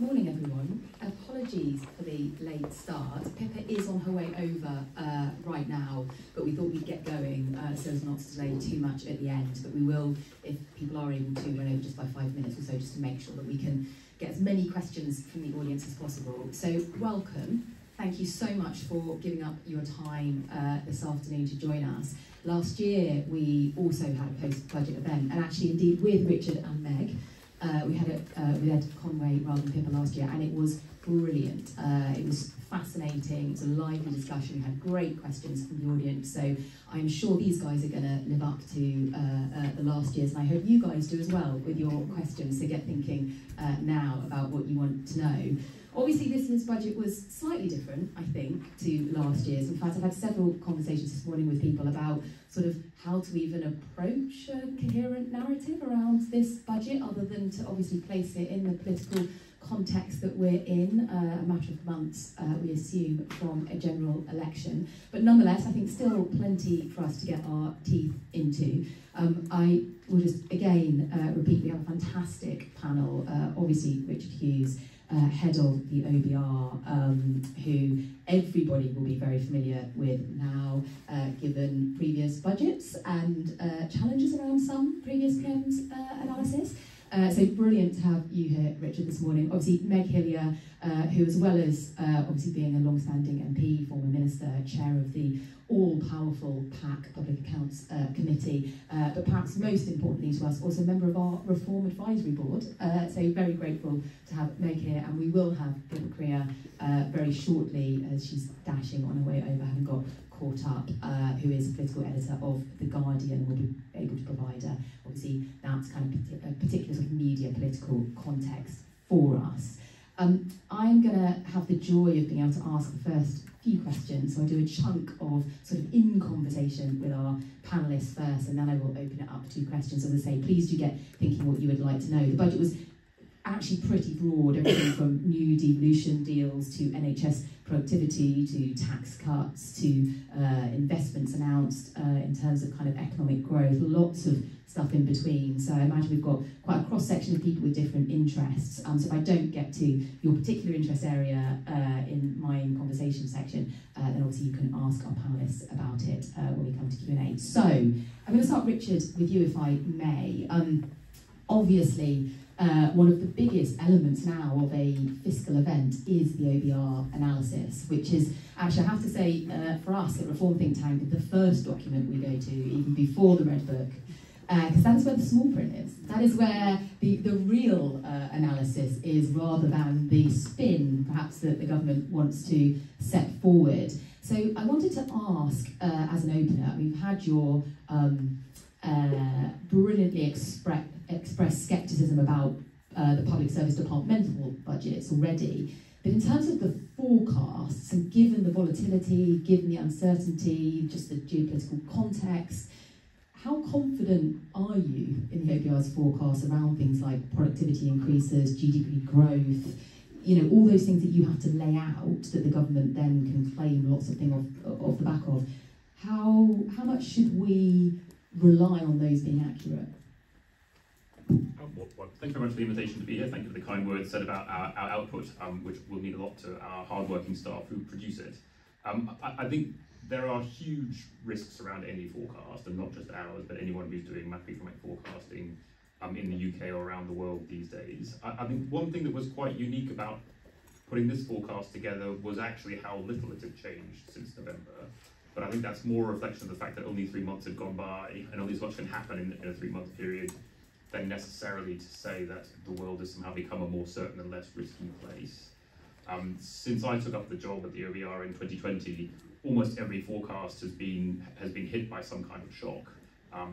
Morning everyone. Apologies for the late start. Pippa is on her way over right now, but we thought we'd get going so as not to delay too much at the end. But we will, if people are able to, run over just by 5 minutes or so, just to make sure that we can get as many questions from the audience as possible. So welcome. Thank you so much for giving up your time this afternoon to join us. Last year we also had a post-budget event, and actually indeed with Richard and Meg. We had Conway rather than Pippa last year, and it was brilliant. It was fascinating. It was a lively discussion. We had great questions from the audience. So I'm sure these guys are going to live up to the last year's, and I hope you guys do as well with your questions. So get thinking now about what you want to know. Obviously, this year's budget was slightly different, I think, to last year's. In fact, I've had several conversations this morning with people about sort of how to even approach a coherent narrative around this budget, other than to obviously place it in the political context that we're in, a matter of months, we assume, from a general election. But nonetheless, I think still plenty for us to get our teeth into. I will just, again, repeat, we have a fantastic panel. Obviously, Richard Hughes, head of the OBR, who everybody will be very familiar with now, given previous budgets and challenges around some previous PM's analysis. So brilliant to have you here, Richard, this morning. Obviously, Meg Hillier, who, as well as obviously being a long-standing MP, former minister, chair of the all-powerful PAC, Public Accounts Committee, but perhaps most importantly to us, also a member of our Reform Advisory Board. So very grateful to have Meg here, and we will have Pippa Crearar very shortly, as she's dashing on her way over, having got caught up, who is political editor of The Guardian, will be able to provide, obviously, that's kind of a particular sort of media political context for us. I'm going to have the joy of being able to ask the first few questions, so I'll do a chunk of sort of in conversation with our panellists first, and then I will open it up to questions. As I say, please do get thinking what you would like to know. The budget was actually pretty broad, everything from new devolution deals to NHS productivity to tax cuts to investments announced in terms of kind of economic growth, lots of stuff in between. So I imagine we've got quite a cross-section of people with different interests. So if I don't get to your particular interest area in my conversation section, then obviously you can ask our panellists about it when we come to Q&A. So I'm going to start, Richard, with you if I may. Obviously, one of the biggest elements now of a fiscal event is the OBR analysis, which is actually, I have to say, for us at Reform Think Tank, the first document we go to, even before the Red Book, because that is where the small print is. That is where the real analysis is, rather than the spin, perhaps, that the government wants to set forward. So I wanted to ask, as an opener, we've had your brilliantly expressed scepticism about the public service departmental budgets already, but in terms of the forecasts, and given the volatility, given the uncertainty, just the geopolitical context, how confident are you in the OBR's forecasts around things like productivity increases, GDP growth, you know, all those things that you have to lay out that the government then can claim lots of things off the back of? How much should we rely on those being accurate? Well, thank you very much for the invitation to be here. Thank you for the kind words said about our output, which will mean a lot to our hard-working staff who produce it. I think there are huge risks around any forecast, and not just ours, but anyone who's doing macroeconomic forecasting in the UK or around the world these days. I think one thing that was quite unique about putting this forecast together was actually how little it had changed since November. But I think that's more a reflection of the fact that only 3 months had gone by, and only so much can happen in a 3-month period, than necessarily to say that the world has somehow become a more certain and less risky place. Since I took up the job at the OBR in 2020, almost every forecast has been hit by some kind of shock.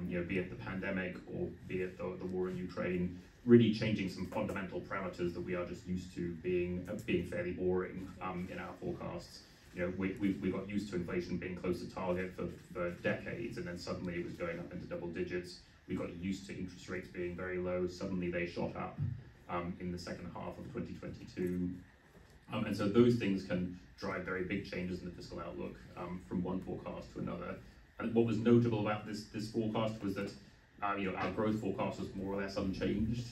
You know, be it the pandemic or be it the war in Ukraine, really changing some fundamental parameters that we are just used to being fairly boring in our forecasts. You know, we got used to inflation being close to target for decades, and then suddenly it was going up into double digits. We got used to interest rates being very low. Suddenly they shot up in the second half of 2022. And so those things can drive very big changes in the fiscal outlook from one forecast to another. And what was notable about this forecast was that our growth forecast was more or less unchanged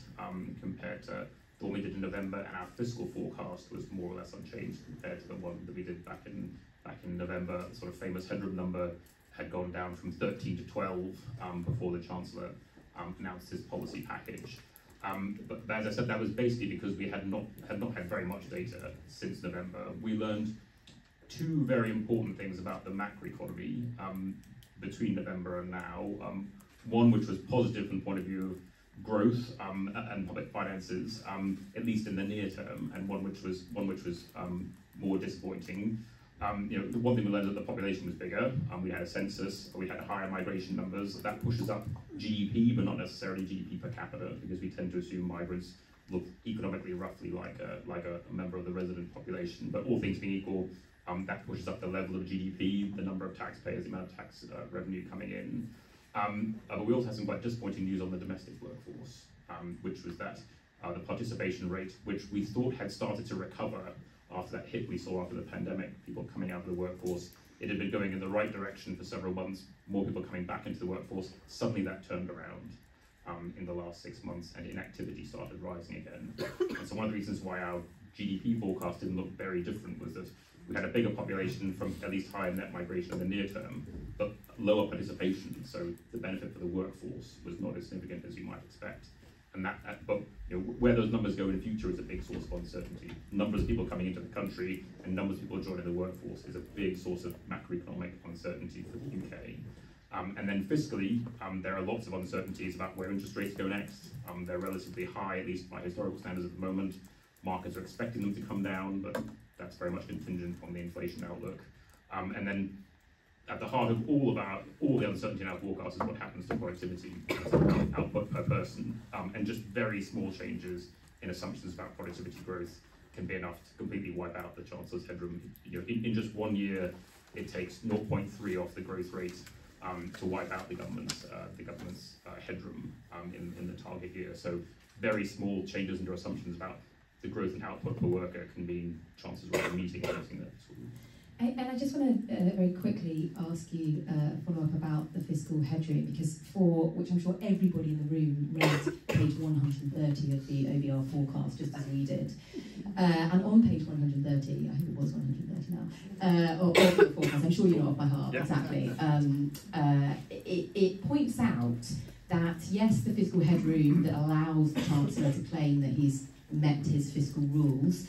compared to the one we did in November, and our fiscal forecast was more or less unchanged compared to the one that we did back in November. The sort of famous headroom number had gone down from 13 to 12 before the Chancellor announced his policy package. But as I said, that was basically because we had not had very much data since November. We learned two very important things about the macroeconomy between November and now. One which was positive from the point of view of growth and public finances, at least in the near term, and one which was more disappointing. The one thing we learned is that the population was bigger. We had a census, we had higher migration numbers. That pushes up GDP, but not necessarily GDP per capita, because we tend to assume migrants look economically roughly like a member of the resident population. But all things being equal, that pushes up the level of GDP, the number of taxpayers, the amount of tax revenue coming in. But we also had some quite disappointing news on the domestic workforce, which was that the participation rate, which we thought had started to recover after that hit we saw after the pandemic, people coming out of the workforce. It had been going in the right direction for several months, more people coming back into the workforce. Suddenly that turned around in the last 6 months, and inactivity started rising again. And so one of the reasons why our GDP forecast didn't look very different was that we had a bigger population from at least higher net migration in the near term, but lower participation, so the benefit for the workforce was not as significant as you might expect. And but where those numbers go in the future is a big source of uncertainty. Numbers of people coming into the country and numbers of people joining the workforce is a big source of macroeconomic uncertainty for the UK. And then fiscally, there are lots of uncertainties about where interest rates go next. They're relatively high, at least by historical standards at the moment. Markets are expecting them to come down, but that's very much contingent on the inflation outlook. And then at the heart of all the uncertainty in our forecast is what happens to productivity, output per person, and just very small changes in assumptions about productivity growth can be enough to completely wipe out the Chancellor's headroom. In just 1 year, it takes 0.3 off the growth rate to wipe out the government's headroom in the target year. So very small changes in your assumptions about the growth in output per worker can mean chances of meeting anything that sort of. And I just want to very quickly ask you a follow-up about the fiscal headroom, because which I'm sure everybody in the room read page 130 of the OBR forecast, just as we did. And on page 130, I hope it was 130 now, of the forecast, I'm sure you know off by heart, exactly. It points out that, yes, the fiscal headroom that allows the Chancellor to claim that he's met his fiscal rules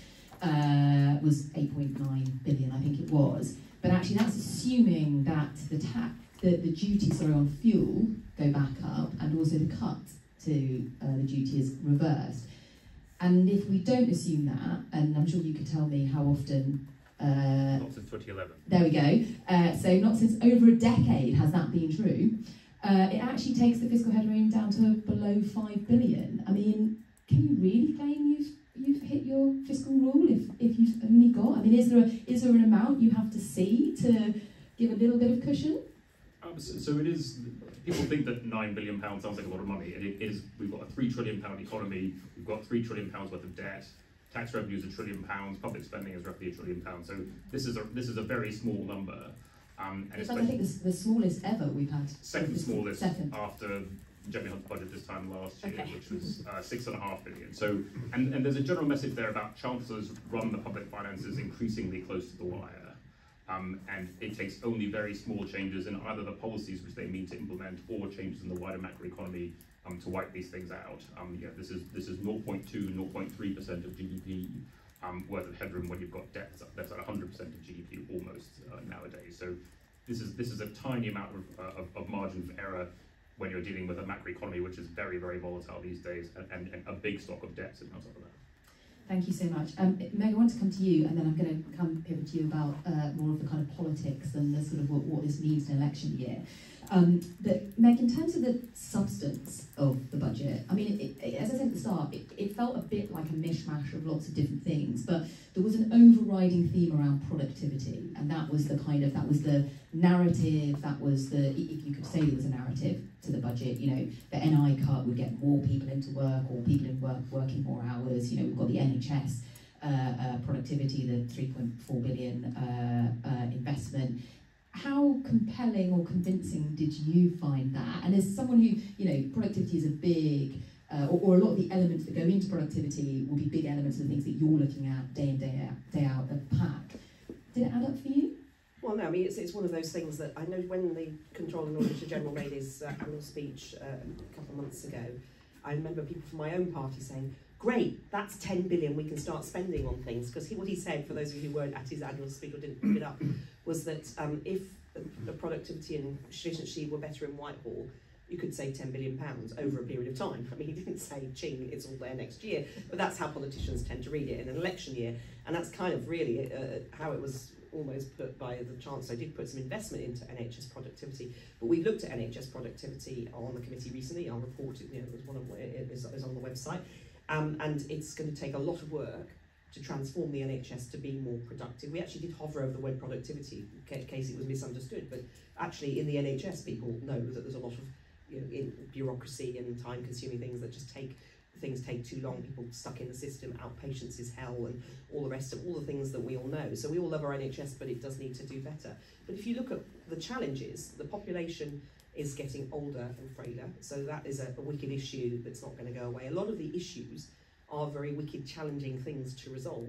was 8.9 billion, I think it was. But actually that's assuming that the duties on fuel go back up, and also the cut to the duty is reversed. And if we don't assume that, and I'm sure you could tell me how often... not since 2011. There we go. So not since over a decade has that been true. It actually takes the fiscal headroom down to below 5 billion. I mean, can you really claim you've hit your fiscal rule if you've only got? I mean, is there an amount you have to see to give a little bit of cushion? So it is. People think that £9 billion sounds like a lot of money. It is. We've got a £3 trillion economy. We've got £3 trillion worth of debt. Tax revenue is £1 trillion. Public spending is roughly £1 trillion. So this is a very small number. And I think the smallest ever we've had. Second smallest after Jeremy Hunt's budget this time last year, which was £6.5 billion. So, and there's a general message there about chancellors run the public finances increasingly close to the wire, and it takes only very small changes in either the policies which they mean to implement or changes in the wider macroeconomy to wipe these things out. This is 0.2, 0.3% of GDP worth of headroom when you've got debt that's at 100% of GDP almost nowadays. So this is a tiny amount of margin for error when you're dealing with a macroeconomy which is very, very volatile these days, and a big stock of debt sitting on top of that. Thank you so much. Meg, I want to come to you, and then I'm going to come pivot to you about more of the kind of politics and the sort of what this means in an election year. But Meg, in terms of the substance of the budget, I mean, as I said at the start, it felt a bit like a mishmash of lots of different things, but there was an overriding theme around productivity, and that was the narrative, that was if you could say there was a narrative to the budget, the NI cut would get more people into work, or people in work working more hours, we've got the NHS productivity, the 3.4 billion investment. How compelling or convincing did you find that? And as someone who, productivity is a big or a lot of the elements that go into productivity will be big elements of the things that you're looking at day in, day out at PAC. Did it add up for you? Well, no, I mean, it's one of those things that I know when the Controller and Auditor General made his annual speech a couple of months ago, I remember people from my own party saying, great, that's 10 billion we can start spending on things. Because what he said, for those of you who weren't at his annual speech or didn't pick it up, was that if the productivity and efficiency were better in Whitehall, you could save £10 billion over a period of time. I mean, he didn't say, ching, it's all there next year, but that's how politicians tend to read it in an election year. And that's kind of really how it was almost put by the Chancellor. Did put some investment into NHS productivity, but we looked at NHS productivity on the committee recently. Our report, is on the website, and it's going to take a lot of work to transform the NHS to be more productive. We actually did hover over the word productivity in case it was misunderstood, but actually in the NHS people know that there's a lot of in bureaucracy and time-consuming things that just things take too long, people stuck in the system, outpatients is hell, and all the rest of all the things that we all know. So we all love our NHS, but it does need to do better. But if you look at the challenges, the population is getting older and frailer, so that is a wicked issue that's not going to go away. A lot of the issues are very wicked, challenging things to resolve.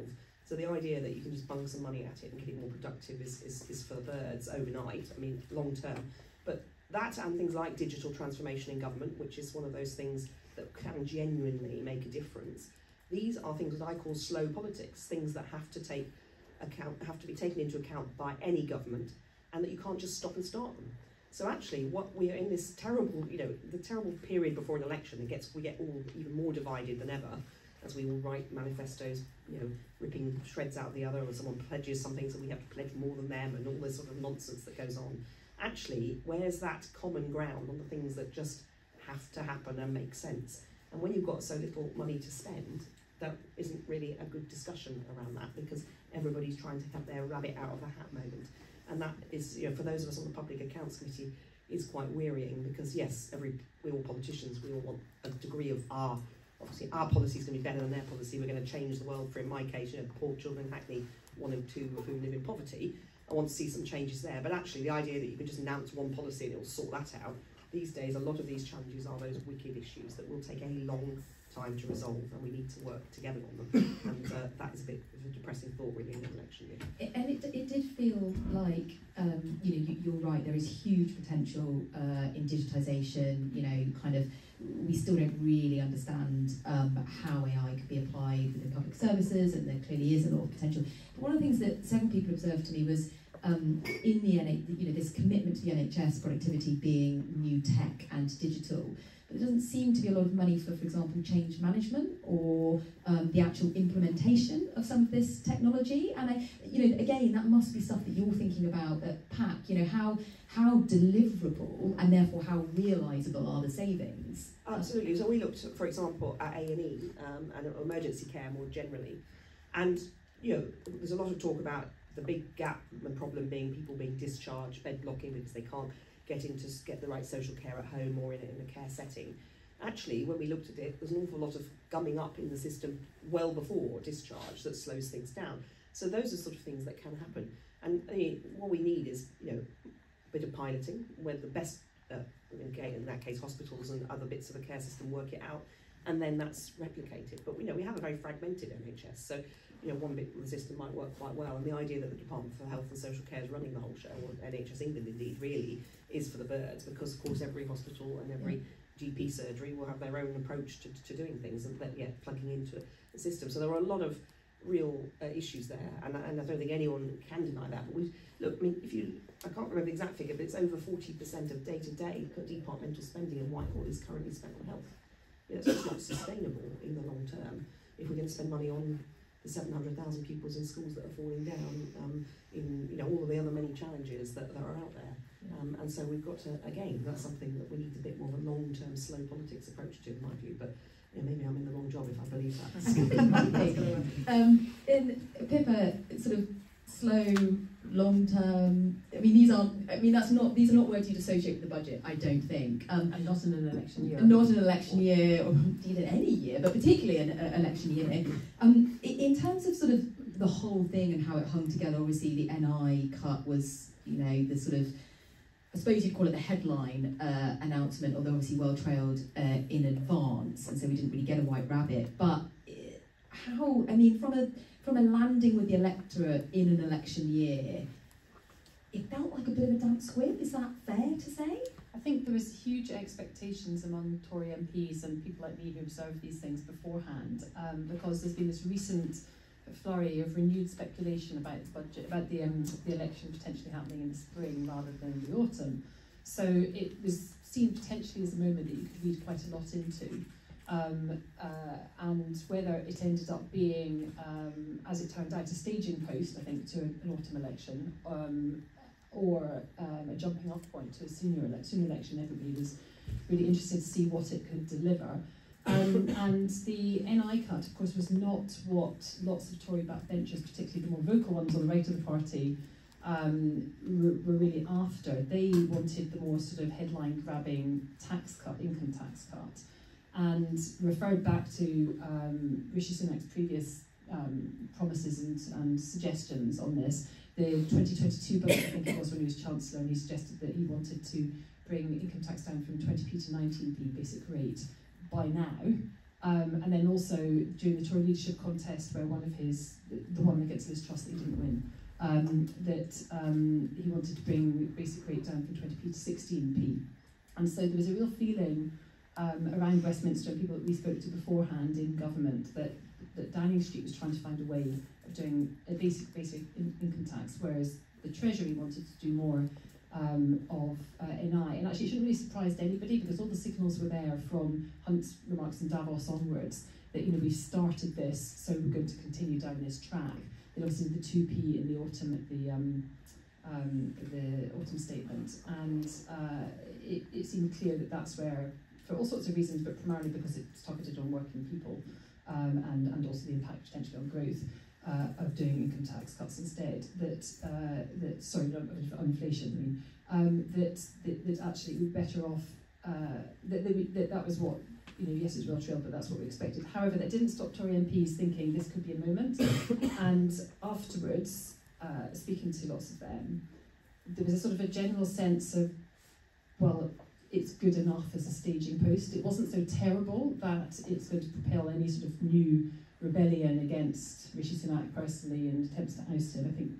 So the idea that you can just bung some money at it and get it more productive is for the birds overnight, I mean, long term. But that and things like digital transformation in government, which is one of those things that can genuinely make a difference. These are things that I call slow politics, things that have to be taken into account by any government, and that you can't just stop and start them. So actually, what we are in this terrible, the terrible period before an election, we get all even more divided than ever, as we all write manifestos, ripping shreds out of the other, or someone pledges something, so we have to pledge more than them, and all this sort of nonsense that goes on. Actually, where's that common ground on the things that just have to happen and make sense? And when you've got so little money to spend, that isn't really a good discussion around that, because everybody's trying to have their rabbit out of the hat moment. And that is, for those of us on the Public Accounts Committee, is quite wearying, because yes, we're all politicians, we all want a degree of obviously our policy is going to be better than their policy, we're going to change the world for, in my case, poor children in Hackney, 1 in 2 of whom live in poverty. I want to see some changes there, but actually the idea that you can just announce one policy and it will sort that out, these days a lot of these challenges are those wicked issues that will take a long time to resolve, and we need to work together on them. And that is a bit of a depressing thought really in an election year. And it did feel like, you're right, there is huge potential in digitisation, we still don't really understand how AI could be applied within public services, and there clearly is a lot of potential. But one of the things that several people observed to me was in the this commitment to the NHS productivity being new tech and digital, but there doesn't seem to be a lot of money for example, change management or the actual implementation of some of this technology. And again, that must be stuff that you're thinking about at PAC. How deliverable and therefore how realisable are the savings? Absolutely. So we looked, for example, at A&E and emergency care more generally, and there's a lot of talk about the big gap and problem being people being discharged, bed blocking because they can't get the right social care at home or in a care setting. Actually, when we looked at it, there's an awful lot of gumming up in the system well before discharge that slows things down. So those are sort of things that can happen. And what we need is a bit of piloting, where the best, in that case, hospitals and other bits of the care system work it out, and then that's replicated. But we have a very fragmented NHS, so one bit of the system might work quite well, and the idea that the Department for Health and Social Care is running the whole show, or NHS England indeed really, is for the birds, because of course every hospital and every GP surgery will have their own approach to doing things, and plugging into the system. So there are a lot of real issues there, and I don't think anyone can deny that. But I can't remember the exact figure, but it's over 40% of day-to-day departmental spending in Whitehall is currently spent on health. It's just not sustainable in the long term if we're going to spend money on the 700,000 pupils in schools that are falling down, in all of the other many challenges that are out there. And so we've got to, again, that's something that we need a bit more of a long-term, slow politics approach to, in my view. But maybe I'm in the wrong job if I believe that. Pippa, sort of slow, long-term. These are not words you'd associate with the budget, I don't think. And not in an election year. Not in an election year, or indeed in any year, but particularly in an election year. In terms of sort of the whole thing and how it hung together, obviously the NI cut was, the sort of I suppose you'd call it the headline announcement, although obviously well trailed in advance, and so we didn't really get a white rabbit. But how, I mean, from a landing with the electorate in an election year, it felt like a bit of a damp squib. Is that fair to say? I think there was huge expectations among Tory MPs and people like me who observed these things beforehand, because there's been this recent flurry of renewed speculation about the budget, about the election potentially happening in the spring rather than the autumn. So it was seen potentially as a moment that you could read quite a lot into. And whether it ended up being, as it turned out, a staging post, I think, to an autumn election, or a jumping off point to a sooner election, everybody was really interested to see what it could deliver. And the NI cut, of course, was not what lots of Tory backbenchers, particularly the more vocal ones on the right of the party, were really after. They wanted the more sort of headline-grabbing tax cut, income tax cut, and referred back to Rishi Sunak's previous promises and suggestions on this. The 2022 budget, I think it was, when he was Chancellor, and he suggested that he wanted to bring income tax down from 20p to 19p basic rate by now. And then also during the Tory leadership contest, where one of his, the one against Liz Truss that he didn't win, he wanted to bring basic rate down from 20p to 16p. And so there was a real feeling around Westminster, and people that we spoke to beforehand in government, that Downing Street was trying to find a way of doing a basic income tax, whereas the Treasury wanted to do more of NI. And actually it shouldn't really surprise anybody, because all the signals were there from Hunt's remarks in Davos onwards that, you know, we've started this, so we're going to continue down this track. Then obviously the 2p in the autumn at the autumn statement, and it seemed clear that that's where, for all sorts of reasons, but primarily because it's targeted on working people, and also the impact potentially on growth of doing income tax cuts instead, on inflation, that actually we're better off, that was what, you know, yes, it's well trailed, but that's what we expected. However, that didn't stop Tory MPs thinking this could be a moment, and afterwards, speaking to lots of them, there was a sort of a general sense of, well, it's good enough as a staging post. It wasn't so terrible that it's going to propel any sort of new rebellion against Rishi Sunak personally and attempts to oust him. I think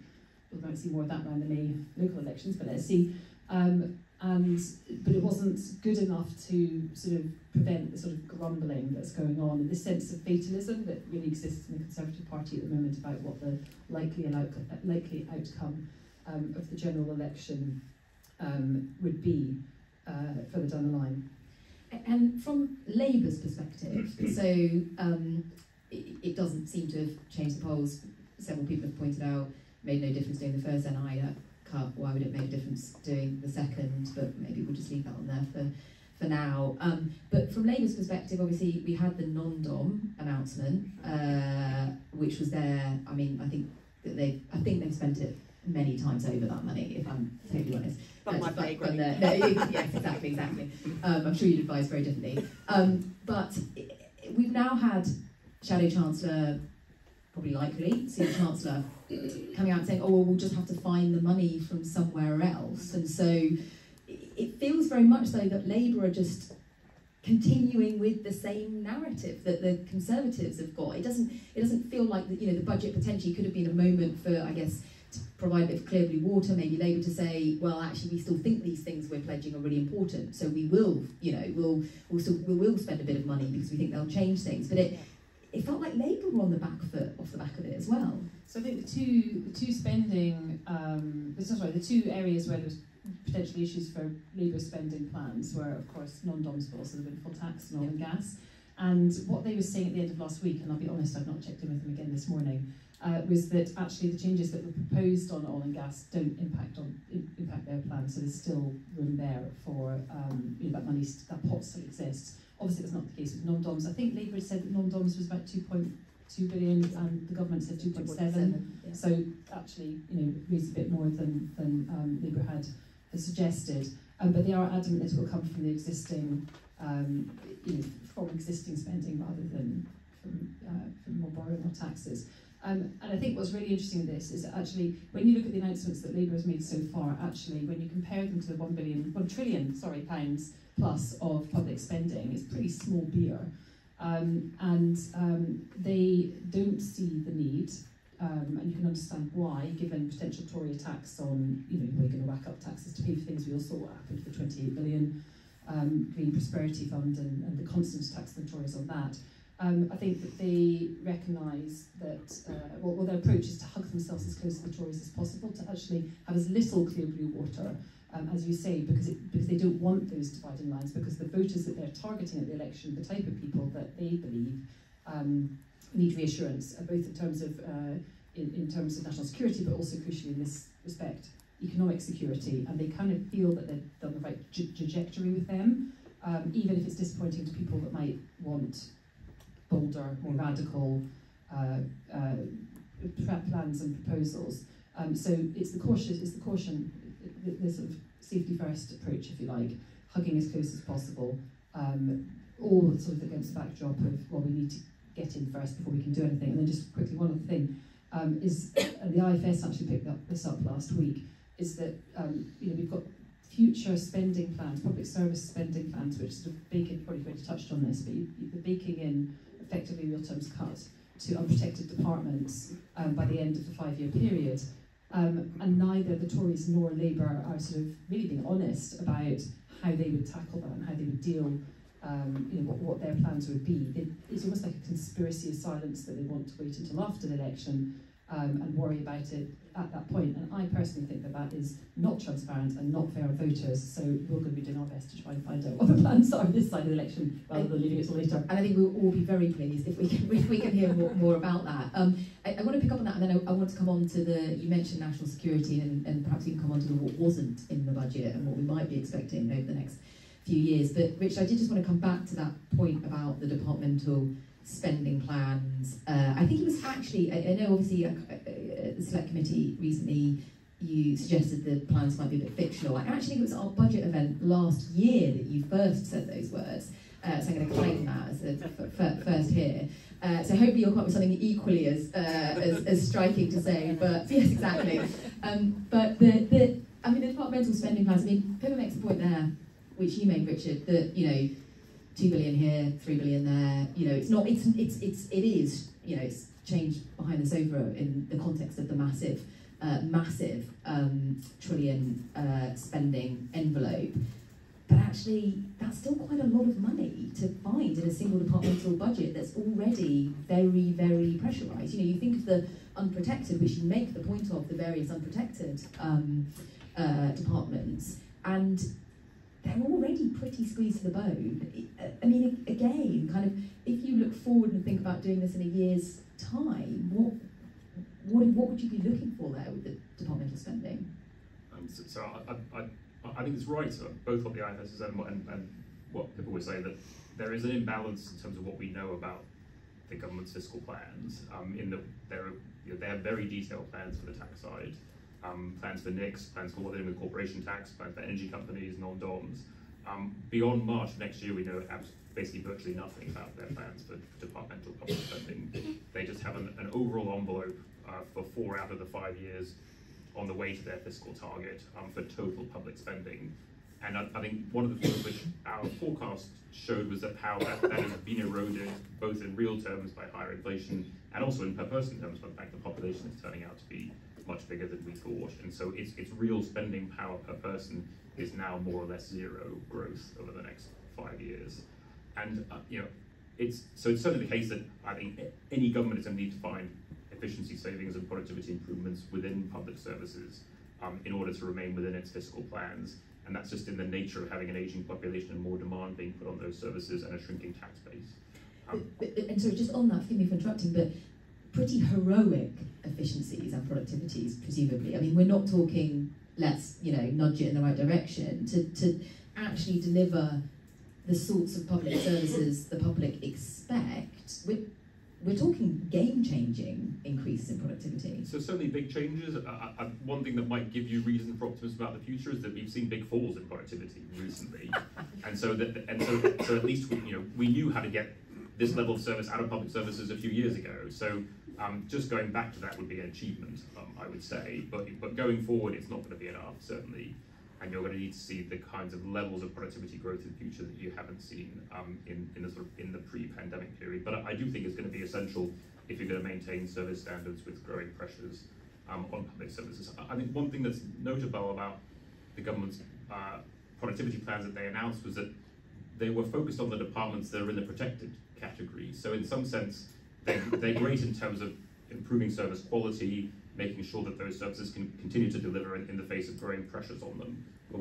we might see more of that around the May local elections, but let's see. But it wasn't good enough to sort of prevent the sort of grumbling that's going on, and this sense of fatalism that really exists in the Conservative Party at the moment about what the likely outcome of the general election would be further down the line. And from Labour's perspective, so it doesn't seem to have changed the polls. Several people have pointed out, made no difference doing the first NI cut. Why would it make a difference doing the second? But maybe we'll just leave that on there for now. But from Labour's perspective, obviously we had the non-dom announcement, which was there. I mean, I think they've spent it many times over, that money, if I'm totally honest. Yes, exactly. I'm sure you'd advise very differently. But we've now had Shadow Chancellor, probably likely, Senior Chancellor, coming out and saying, oh, well, we'll just have to find the money from somewhere else. And so it feels very much though that Labour are just continuing with the same narrative that the Conservatives have got. It doesn't feel like that, you know, the budget potentially could have been a moment for, I guess, to provide a bit of clear blue water, maybe Labour to say, well, actually, we still think these things we're pledging are really important, so we will, you know, we'll spend a bit of money because we think they'll change things. But it felt like Labour were on the back foot off the back of it as well. So I think the two areas where there's potential issues for Labour spending plans were, of course, non-doms, but also the windfall tax and oil and gas. And what they were saying at the end of last week, and I'll be honest, I've not checked in with them again this morning, was that actually the changes that were proposed on oil and gas don't impact their plans, so there's still room there for you know, that money, that pot still exists. Obviously that's not the case with non-doms. I think Labour said that non-doms was about 2.2 billion and the government said 2.7. Yeah. So actually, you know, raised a bit more than Labour had suggested. But they are adamant that it will come from the existing, you know, from existing spending rather than from more borrowing or taxes. And I think what's really interesting in this is that actually, when you look at the announcements that Labour has made so far, actually, when you compare them to the 1 trillion pounds plus of public spending, it's pretty small beer. They don't see the need, and you can understand why, given potential Tory attacks on, we're going to whack up taxes to pay for things. We all saw what happened for 28 billion Green Prosperity Fund and the constant attacks on the Tories on that. I think that they recognise that, their approach is to hug themselves as close to the Tories as possible, to actually have as little clear blue water, as you say, because they don't want those dividing lines, because the voters that they're targeting at the election, the type of people that they believe need reassurance, both in terms of national security, but also crucially in this respect, economic security, and they kind of feel that they're on the right trajectory with them, even if it's disappointing to people that might want bolder, more radical plans and proposals. So it's the caution, the sort of safety first approach, if you like, hugging as close as possible, all sort of against the backdrop of, well, we need to get in first before we can do anything. And then just quickly, one other thing is, and the IFS actually picked this up last week, is that we've got future spending plans, public service spending plans, which sort of bake in, probably already touched on this, but you're baking in effectively real terms cut to unprotected departments by the end of the 5-year period. And neither the Tories nor Labour are sort of really being honest about how they would tackle that and how they would deal, what their plans would be. It's almost like a conspiracy of silence that they want to wait until after the election and worry about it at that point. And I personally think that is not transparent and not fair on voters, so we're going to be doing our best to try and find out what the plans are this side of the election rather than leaving it till later. And I think we'll all be very pleased if we can hear more about that. I want to pick up on that, and then I want to come on to you mentioned national security, and perhaps you can come on to what wasn't in the budget and what we might be expecting over the next few years. But Rich, I did just want to come back to that point about the departmental spending plans. I think it was actually, I know obviously the select committee recently, you suggested the plans might be a bit fictional. I actually think it was our budget event last year that you first said those words, so I'm going to claim that as the first here. So hopefully you'll come up with something equally as striking to say, but yes, exactly. But the departmental spending plans, Pippa makes a point there, which you made, Richard, that, 2 billion here, 3 billion there, it is changed behind the sofa in the context of the massive trillion spending envelope. But actually, that's still quite a lot of money to find in a single departmental budget that's already very, very pressurised. You think of the unprotected, which you make the point of, the various unprotected departments, and they're already pretty squeezed to the bone. Again, kind of, if you look forward and think about doing this in a year's time, what would you be looking for there with the departmental spending? I think it's right, both what the IFS has said and what people would say, that there is an imbalance in terms of what we know about the government's fiscal plans. In that they have very detailed plans for the tax side, plans for NICs, plans for what they're doing with corporation tax, plans for energy companies, non-DOMs. Beyond March next year, we know basically virtually nothing about their plans for departmental public spending. They just have an overall envelope for 4 out of the 5 years on the way to their fiscal target for total public spending. And I think one of the things which our forecast showed was that how that has been eroded both in real terms by higher inflation and also in per person terms, but in fact the population is turning out to be much bigger than we thought. And so its real spending power per person is now more or less zero growth over the next 5 years. And it's certainly the case that I think any government is going to need to find efficiency savings and productivity improvements within public services in order to remain within its fiscal plans. And that's just in the nature of having an aging population and more demand being put on those services and a shrinking tax base. And so just on that, forgive me for interrupting, but pretty heroic efficiencies and productivities, presumably. We're not talking, let's nudge it in the right direction, to actually deliver the sorts of public services the public expect. We're talking game-changing increases in productivity. So certainly big changes. One thing that might give you reason for optimism about the future is that we've seen big falls in productivity recently, and so at least we knew how to get this level of service out of public services a few years ago. So just going back to that would be an achievement, I would say. But going forward, it's not going to be enough, certainly. And you're going to need to see the kinds of levels of productivity growth in the future that you haven't seen in the pre-pandemic period. But I do think it's going to be essential if you're going to maintain service standards with growing pressures on public services. I think one thing that's notable about the government's productivity plans that they announced was that they were focused on the departments that are in the protected category. So in some sense, they're great in terms of improving service quality, making sure that those services can continue to deliver in the face of growing pressures on them. But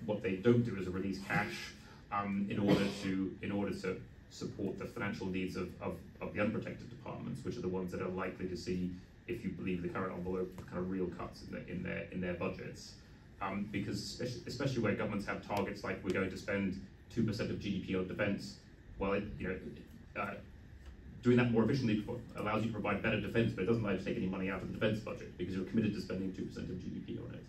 what they don't do is release cash in order to support the financial needs of the unprotected departments, which are the ones that are likely to see, if you believe the current envelope, kind of real cuts in their budgets. Because especially where governments have targets like we're going to spend 2% of GDP on defence, well, doing that more efficiently allows you to provide better defence, but it doesn't allow you to take any money out of the defence budget because you're committed to spending 2% of GDP on it.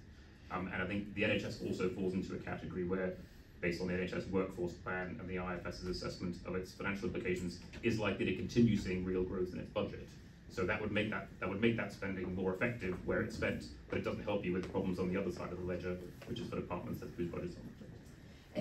And I think the NHS also falls into a category where, based on the NHS workforce plan and the IFS's assessment of its financial implications, is likely to continue seeing real growth in its budget. So that would make that spending more effective where it's spent, but it doesn't help you with the problems on the other side of the ledger, which is for departments that whose budgets are.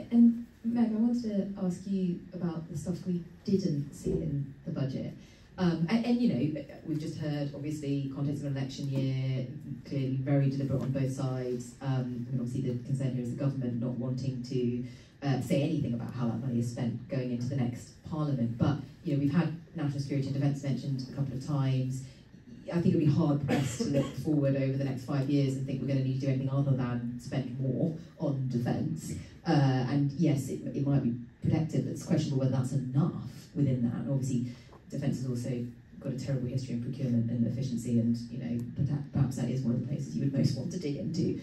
And Meg, I wanted to ask you about the stuff we didn't see in the budget. And you know, we've just heard, obviously, context of an election year, clearly very deliberate on both sides. I mean, obviously the concern here is the government not wanting to say anything about how that money is spent going into the next Parliament. But you know, we've had national security and defence mentioned a couple of times. I think it would be hard pressed to look forward over the next 5 years and think we're going to need to do anything other than spend more on defence. And yes, it might be protected, but it's questionable whether that's enough within that. And obviously, defence has also got a terrible history in procurement and efficiency, and you know, perhaps that is one of the places you would most want to dig into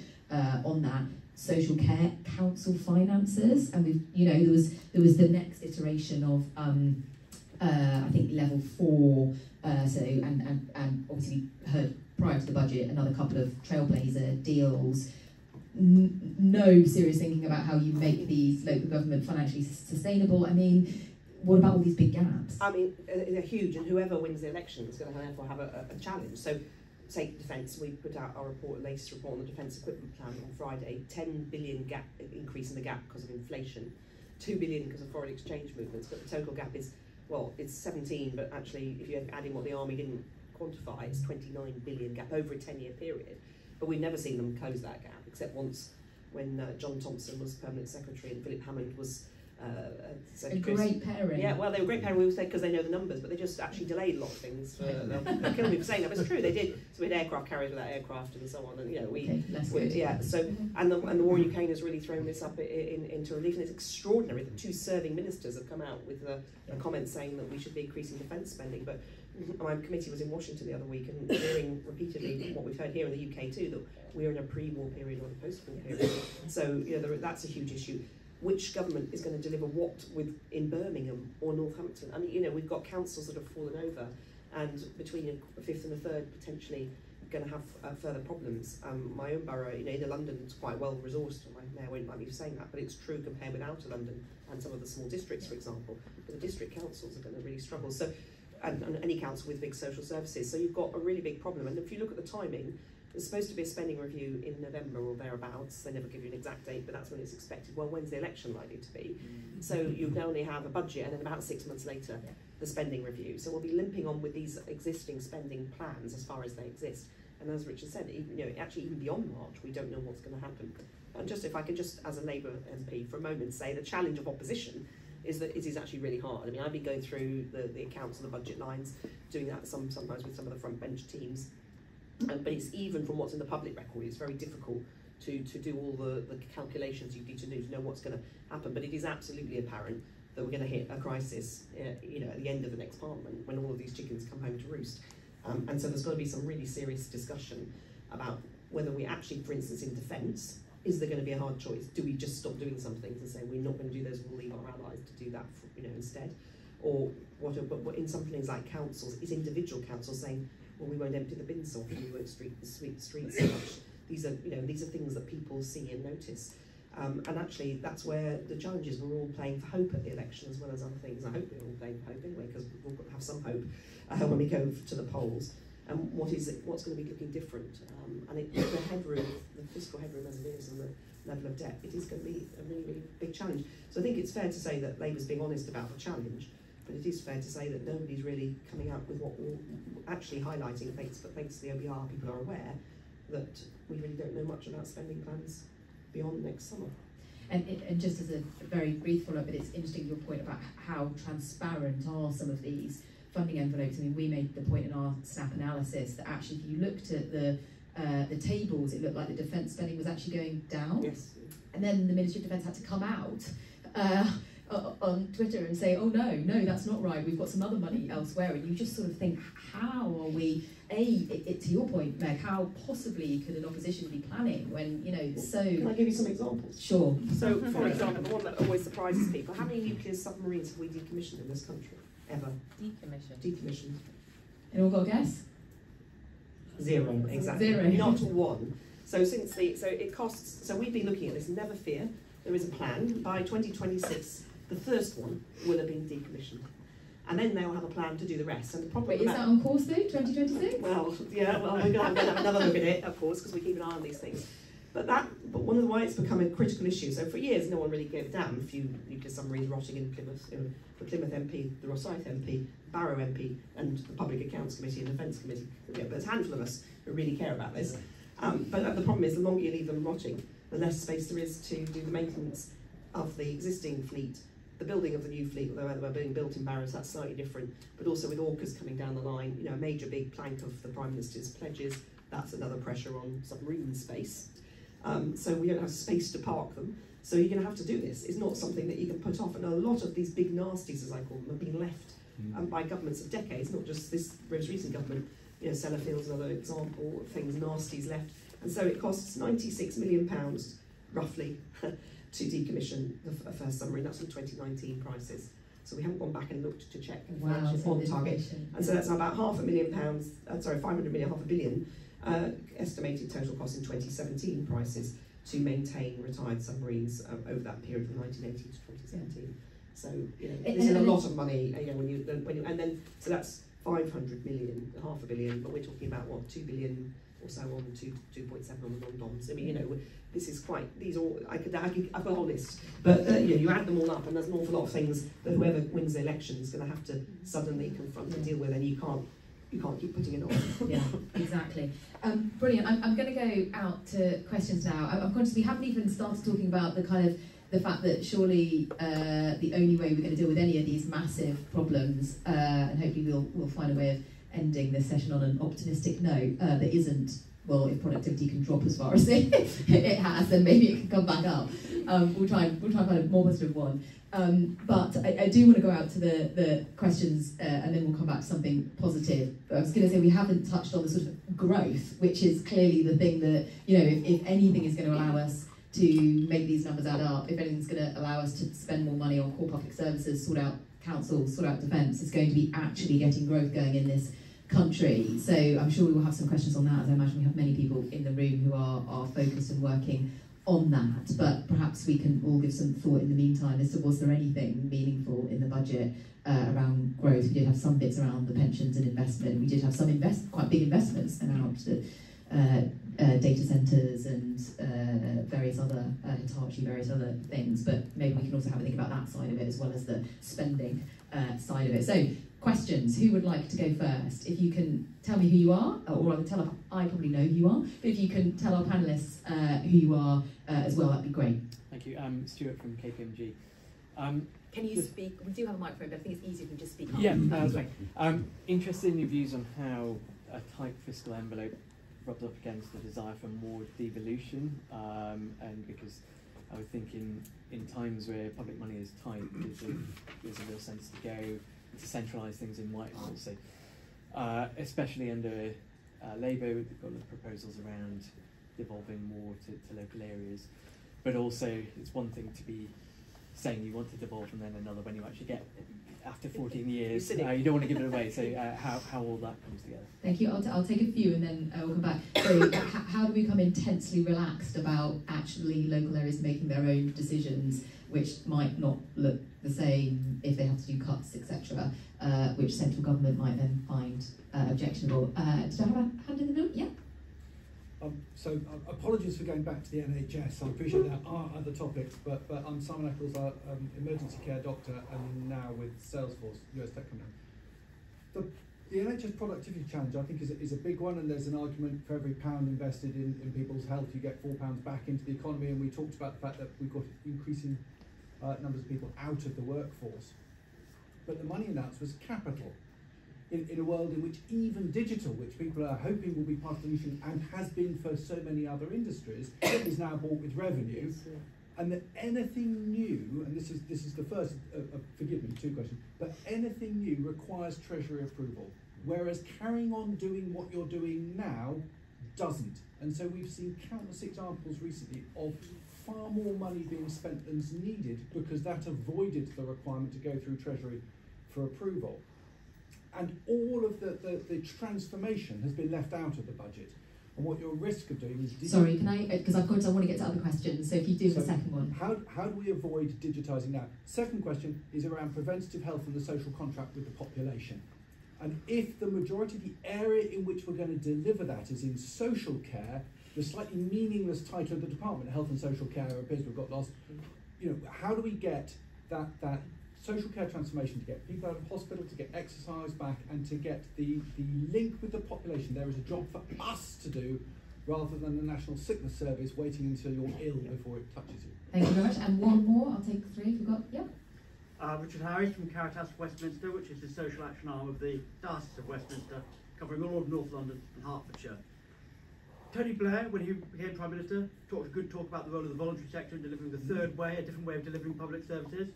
on that. Social care council finances, and we've, you know, there was the next iteration of I think level 4. So and obviously we heard prior to the budget another couple of trailblazer deals. No serious thinking about how you make these local government financially sustainable. I mean, what about all these big gaps? I mean, they're huge, and whoever wins the election is going to therefore have a challenge. So, say defence, we put out our report, latest report on the defence equipment plan on Friday. 10 billion gap increase in the gap because of inflation, 2 billion because of foreign exchange movements, but the total gap is, well, it's 17, but actually, if you add in what the army didn't quantify, it's 29 billion gap over a 10-year period. But we've never seen them close that gap, except once when John Thompson was permanent secretary and Philip Hammond was secretary. A great pairing. Yeah, well, they were a great pairing, we always say, because they know the numbers, but they just actually delayed a lot of things. They'll kill me for saying that, but it's true, they did. So we had aircraft carriers without aircraft and so on, and you know, yeah. So and the war in Ukraine has really thrown this up into relief, and it's extraordinary that 2 serving ministers have come out with a comment saying that we should be increasing defence spending. But my committee was in Washington the other week and hearing repeatedly what we've heard here in the UK too, that we're in a pre-war period or a post-war period. So you know, that's a huge issue. Which government is going to deliver what in Birmingham or Northampton? I mean, you know, we've got councils that have fallen over, and between a fifth and a third potentially going to have further problems. My own borough, you know, Inner London's quite well resourced, and my mayor won't like me for saying that, but it's true compared with Outer London and some of the small districts, for example. But the district councils are going to really struggle. So, and any council with big social services. So you've got a really big problem. And if you look at the timing, there's supposed to be a spending review in November or thereabouts. They never give you an exact date, but that's when it's expected. Well, when's the election likely to be? So you can only have a budget, and then about 6 months later, the spending review. So we'll be limping on with these existing spending plans as far as they exist. And as Richard said, even, you know, actually even beyond March, we don't know what's going to happen. And just if I could just, as a Labour MP, for a moment say the challenge of opposition is that it is actually really hard. I mean, I've been going through the accounts and the budget lines, doing that sometimes with some of the front bench teams. But it's even from what's in the public record, it's very difficult to do all the calculations you need to do to know what's going to happen. But it is absolutely apparent that we're going to hit a crisis, you know, at the end of the next Parliament when all of these chickens come home to roost. And so there's got to be some really serious discussion about whether we actually, for instance, in defence, is there going to be a hard choice? Do we just stop doing some things and say we're not going to do those, we'll leave our allies to do that, you know, instead? Or what in some things like councils, is individual councils saying, well, we won't empty the bin so often, we won't sweep the streets so much. These are, you know, these are things that people see and notice. And actually, that's where the challenge is. We're all playing for hope at the election as well as other things. I hope we're all playing for hope anyway, because we've all got to have some hope when we go to the polls. And what's going to be looking different? The headroom, the fiscal headroom as it is, and the level of debt, it is going to be a really, really big challenge. So I think it's fair to say that Labour's being honest about the challenge, but it is fair to say that nobody's really coming out with what we're actually highlighting, thanks to the OBR, people are aware that we really don't know much about spending plans beyond next summer. And just as a very brief follow-up, but it's interesting your point about how transparent are some of these funding envelopes. I mean, we made the point in our SNAP analysis that actually if you looked at the tables, it looked like the defence spending was actually going down. Yes. And then the Ministry of Defence had to come out on Twitter and say, oh no, that's not right, we've got some other money elsewhere. And you just sort of think, how are we, to your point, Meg, how possibly could an opposition be planning when, you know, so... Can I give you some examples? Sure. So, for example, the one that always surprises people, how many nuclear submarines have we decommissioned in this country, ever? Decommissioned. Anyone got a guess? Zero, exactly. Zero. Not one. So it costs, so we've been looking at this, never fear, there is a plan. By 2026, the first one will have been decommissioned. And then they'll have a plan to do the rest. And the problem Wait, is that on course though, 2026? Well, yeah, well, we're going to have another look at it, of course, because we keep an eye on these things. But one of the why it's become a critical issue, so for years no one really gave a damn. A few nuclear submarines rotting in Plymouth, the Plymouth MP, the Rosyth MP, Barrow MP, and the Public Accounts Committee and Defence Committee. Yeah, there's a handful of us who really care about this. But the problem is, the longer you leave them rotting, the less space there is to do the maintenance of the existing fleet, the building of the new fleet, although they're being built in Barrows, that's slightly different, but also with AUKUS coming down the line, you know, a major big plank of the Prime Minister's pledges, that's another pressure on submarine space. So we don't have space to park them, so you're going to have to do this. It's not something that you can put off, and a lot of these big nasties, as I call them, have been left by governments of decades, not just this most recent government. You know, Sellafield's another example of things, nasties left. And so it costs £96 million, roughly, to decommission the first submarine. That's from 2019 prices. So we haven't gone back and looked to check on target. And so that's about £500 million, £500 million, estimated total cost in 2017 prices to maintain retired submarines over that period from 1980 to 2017. So, you know, this is a lot of money, you know, and then, so that's 500 million, £500 million, but we're talking about, what, 2 billion or so on 2.7 on the non-doms. I mean, you know, this is quite, these all, I've got a whole list, but you know, you add them all up and there's an awful lot of things that whoever wins the election is going to have to suddenly confront and deal with, and you can't keep putting it off. Yeah, exactly. Brilliant. I'm going to go out to questions now. I'm conscious we haven't even started talking about the kind of the fact that surely the only way we're going to deal with any of these massive problems, and hopefully we'll find a way of ending this session on an optimistic note that isn't, well, if productivity can drop as far as it has, then maybe it can come back up. We'll try and find a more positive one. But I do want to go out to the questions and then we'll come back to something positive. But I was going to say we haven't touched on the sort of growth, which is clearly the thing that, you know, if anything is going to allow us to make these numbers add up, if anything's going to allow us to spend more money on core public services, sort out councils, sort out defence, it's going to be actually getting growth going in this country. So I'm sure we will have some questions on that, as I imagine we have many people in the room who are focused and working on that, but perhaps we can all give some thought in the meantime as to was there anything meaningful in the budget around growth. We did have some bits around the pensions and investment. We did have some quite big investments announced, data centres and various other Hitachi, various other things, but maybe we can also have a think about that side of it as well as the spending side of it. So questions, who would like to go first? If you can tell me who you are, or I probably know who you are, but if you can tell our panellists who you are as well, that'd be great. Thank you. Stuart from KPMG. Can you speak? We do have a microphone, but I think it's easier if you just speak up. Yeah, that's fine. Interested in your views on how a tight fiscal envelope rubs up against the desire for more devolution, and because I would think in times where public money is tight, there's a real sense to go to centralise things in Whitehall. So, especially under Labour, we've got the proposals around devolving more to local areas, but also it's one thing to be saying you want to devolve and then another when you actually get after 14 years. You don't want to give it away. So how all that comes together. Thank you. I'll take a few and then we'll come back. So how do we become intensely relaxed about actually local areas making their own decisions, which might not look the same if they have to do cuts, etc., which central government might then find objectionable. Did I have a hand in the middle? Yeah. So apologies for going back to the NHS. I appreciate there are other topics, but I'm Simon Eccles, emergency care doctor, and now with Salesforce, US tech company. The NHS productivity challenge, I think, is a big one, and there's an argument for every £1 invested in people's health, you get £4 back into the economy, and we talked about the fact that we've got increasing numbers of people out of the workforce. But the money announced was capital. In a world in which even digital, which people are hoping will be part of the solution and has been for so many other industries, is now bought with revenue. And that anything new, and this is the first, forgive me, 2 questions, but anything new requires Treasury approval, whereas carrying on doing what you're doing now doesn't. And so we've seen countless examples recently of far more money being spent than's needed because that avoided the requirement to go through Treasury for approval. And all of the transformation has been left out of the budget. And what you're at risk of doing is... Sorry, can I, because I want to get to other questions, so if you do the second one. How do we avoid digitising now? Second question is around preventative health and the social contract with the population. And if the majority of the area in which we're going to deliver that is in social care, the slightly meaningless title of the Department, Health and Social Care, appears to have got lost. How do we get that social care transformation to get people out of hospital, to get exercise back, and to get the link with the population? There is a job for us to do rather than the National Sickness Service waiting until you're ill before it touches you. Thank you very much. And one more, I'll take 3 if we've got, yeah. Richard Harris from Caritas Westminster, which is the social action arm of the Diocese of Westminster, covering all of North London and Hertfordshire. Tony Blair, when he became Prime Minister, talked a good talk about the role of the voluntary sector in delivering the third way, a different way of delivering public services,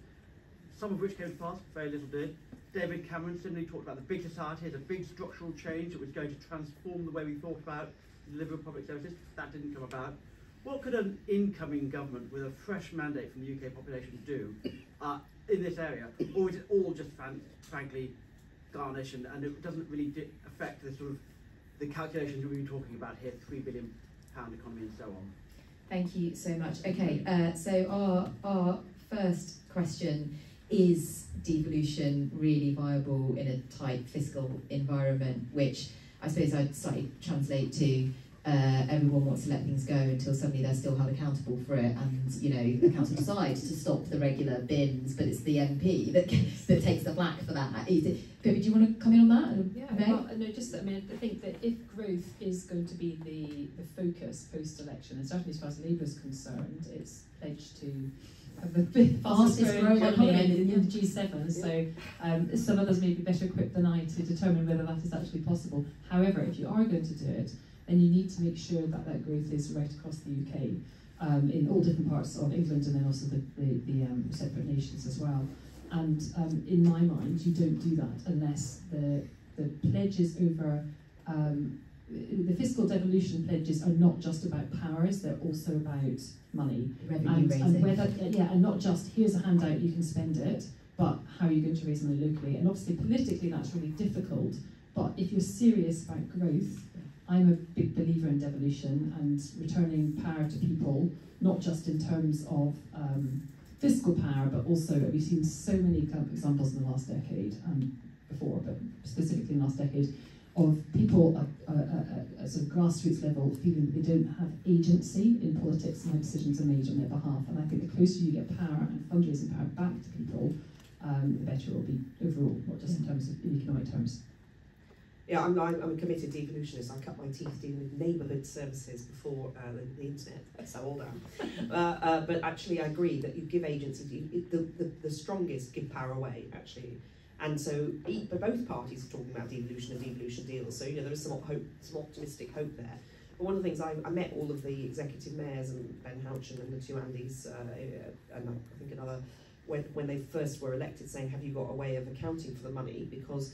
some of which came to pass, very little did. David Cameron similarly talked about the big society as a big structural change that was going to transform the way we thought about the delivery of public services. That didn't come about. What could an incoming government with a fresh mandate from the UK population do in this area? Or is it all just frankly garnish and it doesn't really affect the sort of the calculations that we've been talking about here, £3 billion economy and so on? Thank you so much. Okay, so our first question, is devolution really viable in a tight fiscal environment, which I suppose I'd slightly translate to everyone wants to let things go until suddenly they're still held accountable for it, and the council decides to stop the regular bins, but it's the MP that takes the flak for that. Pippa, do you want to come in on that? Yeah, well, no, I think that if growth is going to be the focus post-election, and certainly as far as Labour's concerned, it's pledged to have the fastest growing economy in the G7, so some others may be better equipped than I to determine whether that is actually possible. However, if you are going to do it, then you need to make sure that that growth is right across the UK, in all different parts of England, and then also the separate nations as well. And in my mind, you don't do that unless the pledges over the fiscal devolution pledges are not just about powers; they're also about money, revenue raising, and whether and not just here's a handout, you can spend it, but how are you going to raise money locally? And obviously, politically, that's really difficult. But if you're serious about growth, I'm a big believer in devolution and returning power to people, not just in terms of fiscal power, but also we've seen so many examples in the last decade and before, but specifically in the last decade, of people at sort of grassroots level feeling that they don't have agency in politics and how decisions are made on their behalf. And I think the closer you get power and fundraising power back to people, the better it will be overall, not just in terms of in economic terms. Yeah, I'm a committed devolutionist. I cut my teeth dealing with neighbourhood services before the internet. That's how old I am. But actually, I agree that you give agency. The strongest give power away, actually. And so, but both parties are talking about devolution and devolution deals. So there is some hope, some optimistic hope there. But one of the things I met all of the executive mayors and Ben Houchin and the 2 Andys and I think another when they first were elected, saying, "Have you got a way of accounting for the money?" Because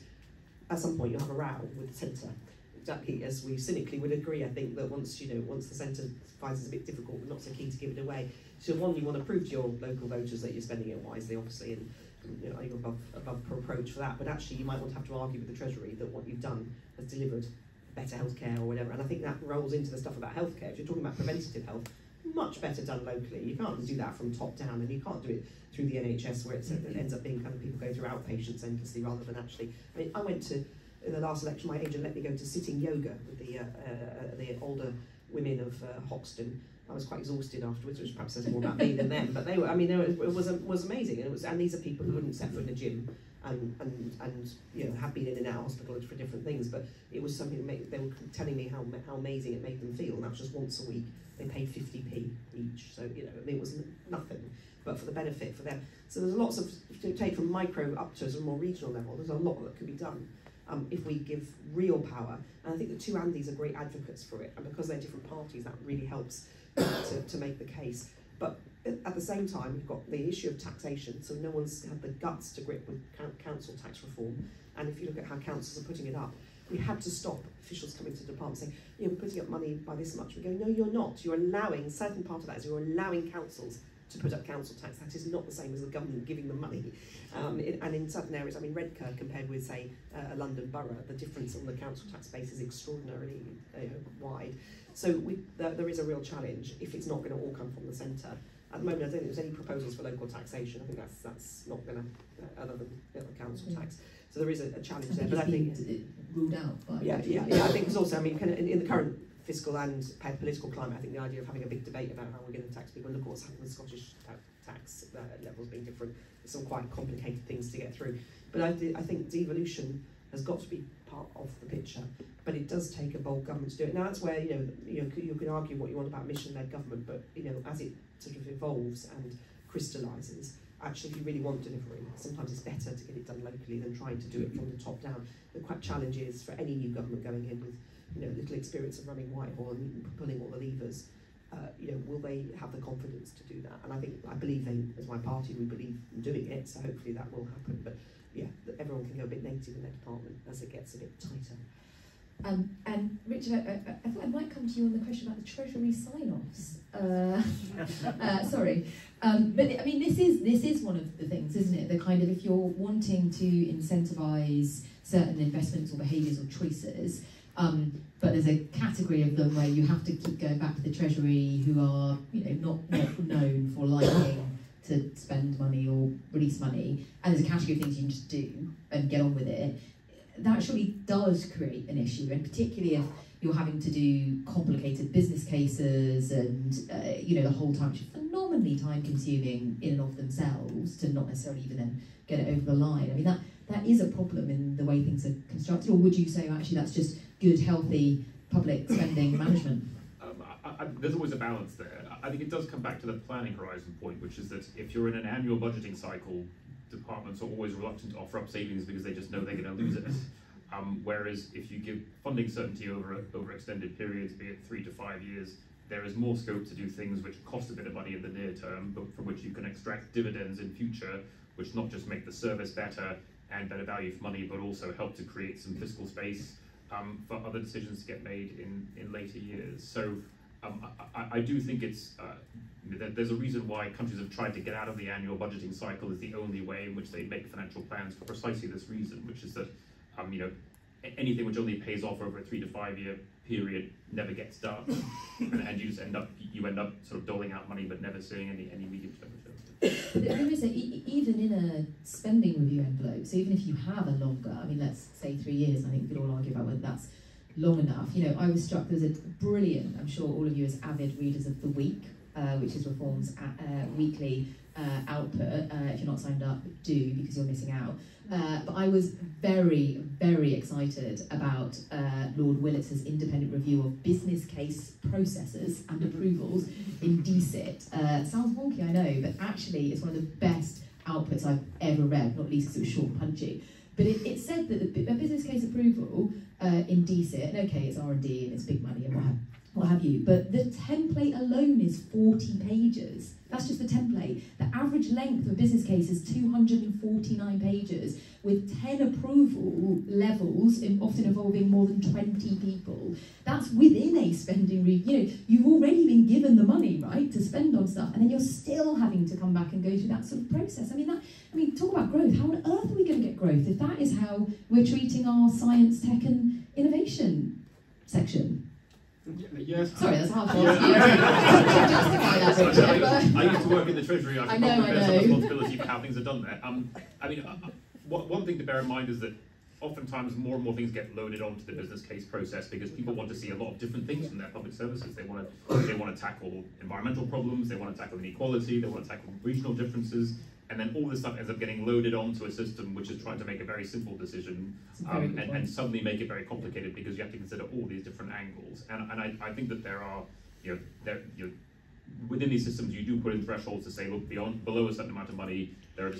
at some point you'll have a row with the centre. Exactly as we cynically would agree, I think that once the centre finds it a bit difficult, we're not so keen to give it away. So one, you want to prove to your local voters that you're spending it wisely, obviously, and you know, you're above reproach for that. But actually, you might want to have to argue with the Treasury that what you've done has delivered better healthcare or whatever. And I think that rolls into the stuff about healthcare. If you're talking about preventative health, much better done locally. You can't do that from top down, and you can't do it through the NHS where it ends up being kind of people go through outpatients endlessly rather than actually. I mean, I went to, in the last election, my agent let me go to sitting yoga with the older women of Hoxton. I was quite exhausted afterwards, which perhaps says more about me than them. But they were, I mean, it was amazing, and these are people who wouldn't set foot in a gym, and you know, have been in and out of hospital for different things. But it was something that they were telling me how amazing it made them feel, and that was just once a week. They paid 50p each, so you know, I mean, it was nothing, but for the benefit for them. So there's lots of, to take from micro up to a more regional level. There's a lot that could be done. If we give real power, and I think the two Andys are great advocates for it, and because they're different parties, that really helps to make the case. But at the same time, you've got the issue of taxation, so no one's had the guts to grip with council tax reform. And if you look at how councils are putting it up, we had to stop officials coming to the department saying, you know, we're putting up money by this much. We go, no, you're not. You're allowing, certain part of that is you're allowing councils to put up council tax. That is not the same as the government giving them money. And in certain areas, I mean, Redcar compared with, say, a London borough, the difference on the council tax base is extraordinarily wide. So there is a real challenge if it's not going to all come from the centre. At the moment, I don't think there's any proposals for local taxation. I think that's not going to, other than the council tax. So there is a challenge there. But I think ruled out. By yeah. I think it's also, I mean, kind of in the current fiscal and political climate, I think the idea of having a big debate about how we're going to tax people, look at what's happened with Scottish tax levels being different. There's some quite complicated things to get through. But I think devolution has got to be part of the picture. But it does take a bold government to do it. Now that's where you can argue what you want about mission-led government, but as it sort of evolves and crystallises, actually, if you really want delivery, sometimes it's better to get it done locally than trying to do it from the top down. The quite challenge is for any new government going in with little experience of running Whitehall and pulling all the levers, will they have the confidence to do that? And I believe they, as my party, we believe in doing it, so hopefully that will happen. But yeah, everyone can go a bit negative in their department as it gets a bit tighter. And Richard, I thought I might come to you on the question about the Treasury sign-offs. Sorry, but I mean, this is one of the things, isn't it? The kind of, if you're wanting to incentivise certain investments or behaviours or choices, but there's a category of them where you have to keep going back to the Treasury, who are not known for liking to spend money or release money, and there's a category of things you can just do and get on with it. That actually does create an issue, and particularly if you're having to do complicated business cases and the whole time, which is phenomenally time-consuming in and of themselves to not necessarily even then get it over the line. I mean, that is a problem in the way things are constructed. Or would you say actually that's just good, healthy public spending management? There's always a balance there. I think it does come back to the planning horizon point, which is that if you're in an annual budgeting cycle, departments are always reluctant to offer up savings because they just know they're going to lose it. Whereas if you give funding certainty over extended periods, be it 3 to 5 years, there is more scope to do things which cost a bit of money in the near term, but from which you can extract dividends in future, which not just make the service better and better value for money, but also help to create some fiscal space for other decisions to get made in later years. So I do think it's there's a reason why countries have tried to get out of the annual budgeting cycle as the only way in which they make financial plans, for precisely this reason, which is that anything which only pays off over a 3 to 5 year period never gets done, and you just end up sort of doling out money but never seeing any medium term returns. There is even in a spending review envelope, so even if you have a longer, I mean, let's say 3 years, I think we could all argue about whether that's long enough. I was struck, there's a brilliant, I'm sure all of you as avid readers of The Week, which is Reform's weekly output. If you're not signed up, do, because you're missing out. But I was very, very excited about Lord Willits's independent review of business case processes and approvals in DCIT. Sounds wonky, I know, but actually it's one of the best outputs I've ever read, not least because it was short and punchy. But it said that a business case approval in DCIT, and okay, it's R&D and it's big money and what have you, what have you, but the template alone is 40 pages. That's just the template. The average length of a business case is 249 pages with 10 approval levels, often involving more than 20 people. That's within a spending review. You know, you've already been given the money, right, to spend on stuff, and then you're still having to come back and go through that sort of process. I mean, talk about growth. How on earth are we going to get growth if that is how we're treating our science, tech, and innovation section? Yes. Sorry, that's hard. I used to work in the Treasury. I should probably bear some responsibility for how things are done there. One thing to bear in mind is that oftentimes more and more things get loaded onto the business case process because people want to see a lot of different things from their public services. They want to tackle environmental problems. They want to tackle inequality. They want to tackle regional differences. And then all this stuff ends up getting loaded onto a system which is trying to make a very simple decision and suddenly make it very complicated because you have to consider all these different angles. And I think that there are, within these systems you do put in thresholds to say, look, below a certain amount of money, there are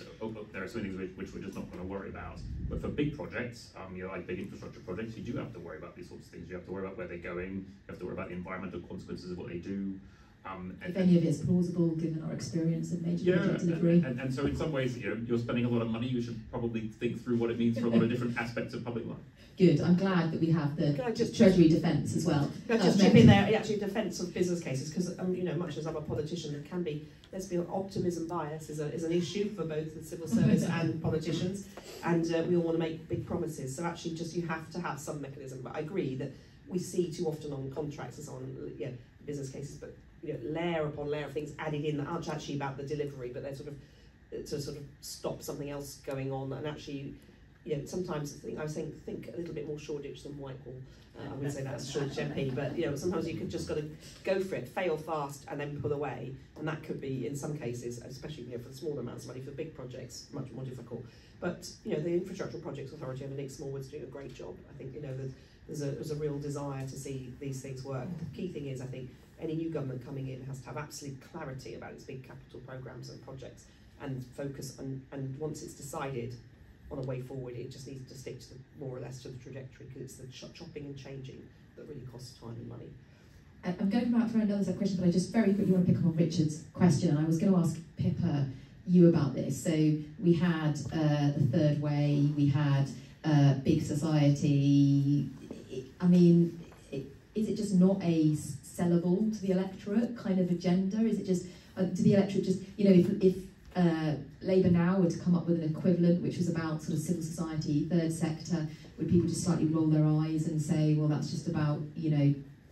some things which we're just not going to worry about. But for big projects, like big infrastructure projects, you do have to worry about these sorts of things. You have to worry about where they're going. You have to worry about the environmental consequences of what they do. If any of it's plausible, given our experience of major project delivery. And so in some ways, you're spending a lot of money, you should probably think through what it means for a lot of different aspects of public life. Good, I'm glad that we have the Treasury defence as well. Can I just chip in there, actually, defence of business cases, because, much as I'm a politician, there can be, let's be honest, optimism bias is an issue for both the civil service and politicians, and we all want to make big promises, so actually you have to have some mechanism, but I agree that we see too often on contracts and so on, business cases, but layer upon layer of things added in that aren't actually about the delivery, but they're to sort of stop something else going on. And actually, sometimes I was saying think a little bit more Shoreditch than Whitehall. I would say that's Shoreditch MP, but sometimes you could just got to go for it, fail fast, and then pull away. And that could be, in some cases, especially for smaller amounts of money, for big projects, much more difficult. But the Infrastructure Projects Authority under Nick Smallwood's doing a great job. I think there's a real desire to see these things work. The key thing is, I think, any new government coming in has to have absolute clarity about its big capital programmes and projects and focus and once it's decided on a way forward, it just needs to stick to more or less to the trajectory, because it's the chopping and changing that really costs time and money. I'm going to come out for another set of questions, but I just very quickly want to pick up on Richard's question, and I was going to ask Pippa you about this. So we had the third way, we had big society. Is it just not a sellable to the electorate kind of agenda? Is it just, to the electorate just, if Labour now were to come up with an equivalent which was about sort of civil society, third sector, would people just slightly roll their eyes and say, well, that's just about,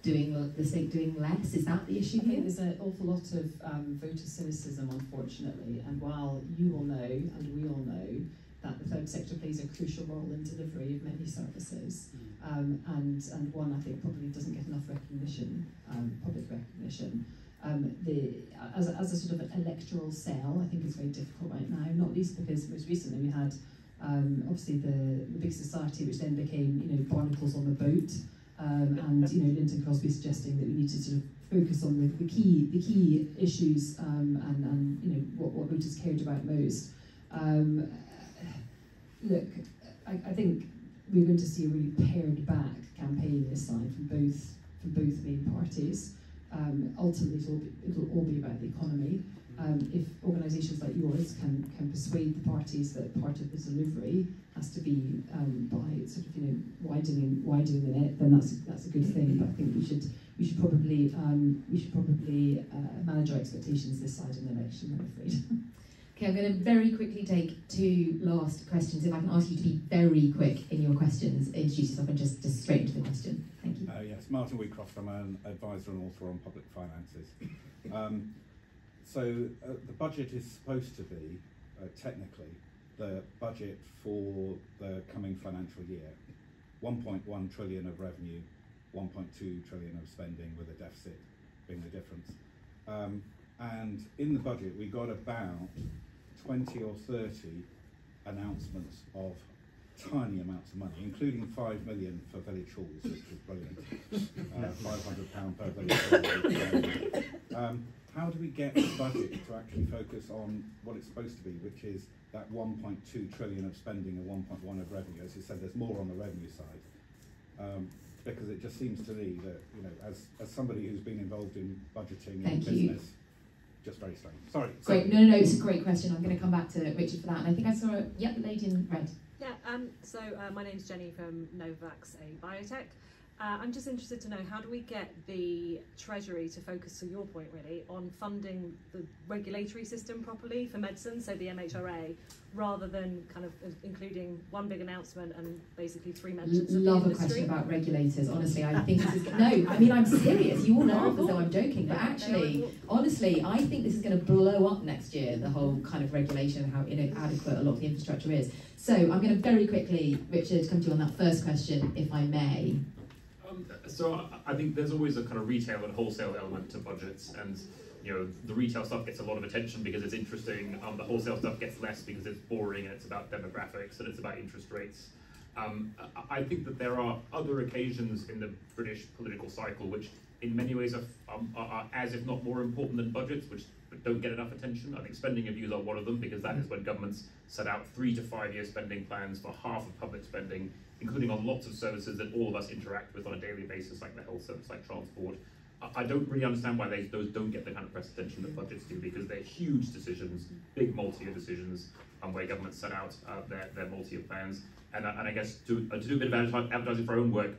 doing the state doing less? Is that the issue I here? think there's an awful lot of voter cynicism, unfortunately, and while you all know, and we all know, that the third sector plays a crucial role in delivery of many services, and one I think probably doesn't get enough recognition, public recognition. As a sort of an electoral sell, I think it's very difficult right now, not least because most recently we had obviously the big society, which then became barnacles on the boat, and Linton Crosby suggesting that we need to sort of focus on the key issues and what voters cared about most. Look, I think we're going to see a really pared back campaign this time from both main parties. Ultimately, it'll all be about the economy. If organisations like yours can persuade the parties that part of the delivery has to be by sort of widening the net, then that's a good thing. But I think we should probably manage our expectations this side of the election, I'm afraid. Okay, I'm going to very quickly take two last questions. If I can ask you to be very quick in your questions, introduce yourself and just straight into the question. Thank you. Yes, Martin Wheatcroft. I'm an advisor and author on public finances. The budget is supposed to be, technically, the budget for the coming financial year. 1.1 trillion of revenue, 1.2 trillion of spending, with a deficit being the difference. And in the budget, we got about 20 or 30 announcements of tiny amounts of money, including 5 million for village halls, which was brilliant. £500 per village hall. How do we get the budget to actually focus on what it's supposed to be, which is that 1.2 trillion of spending and 1.1 of revenue? As you said, there's more on the revenue side. because it just seems to me that, you know, as somebody who's been involved in budgeting Thank in you. business, just very strange. Sorry. Great. No, it's a great question. I'm going to come back to Richard for that. And I think I saw the lady in red. Yeah, so my name's Jenny from Novavax, a biotech. I'm just interested to know, how do we get the Treasury to focus, to your point really, on funding the regulatory system properly for medicine, so the MHRA, rather than kind of including one big announcement and basically 3 mentions of the Love a industry? question about regulators. Honestly, I think this is... No, I mean, I'm serious. You all laugh as though I'm joking. But actually, honestly, I think this is going to blow up next year, the whole kind of regulation and how inadequate a lot of the infrastructure is. So I'm going to very quickly, Richard, come to you on that first question, if I may. So I think there's always a kind of retail and wholesale element to budgets, and you know, the retail stuff gets a lot of attention because it's interesting. The wholesale stuff gets less because it's boring and it's about demographics and it's about interest rates. I think that there are other occasions in the British political cycle which in many ways are as if not more important than budgets, which don't get enough attention. I think spending reviews are one of them, because that is when governments set out 3 to 5 year spending plans for half of public spending, including on lots of services that all of us interact with on a daily basis, like the health service, like transport. I don't really understand why those don't get the kind of press attention that budgets do, because they're huge decisions, big multi-year decisions, where governments set out their multi-year plans. And I guess to do a bit of advertising for our own work,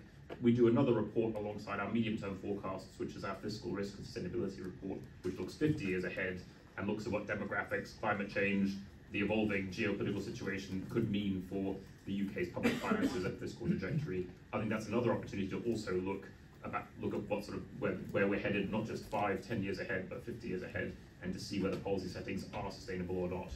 we do another report alongside our medium-term forecasts, which is our fiscal risk and sustainability report, which looks 50 years ahead and looks at what demographics, climate change, the evolving geopolitical situation could mean for the UK's public finances and fiscal trajectory. I think that's another opportunity to also look at what sort of where we're headed, not just 5-10 years ahead, but 50 years ahead, and to see whether policy settings are sustainable or not.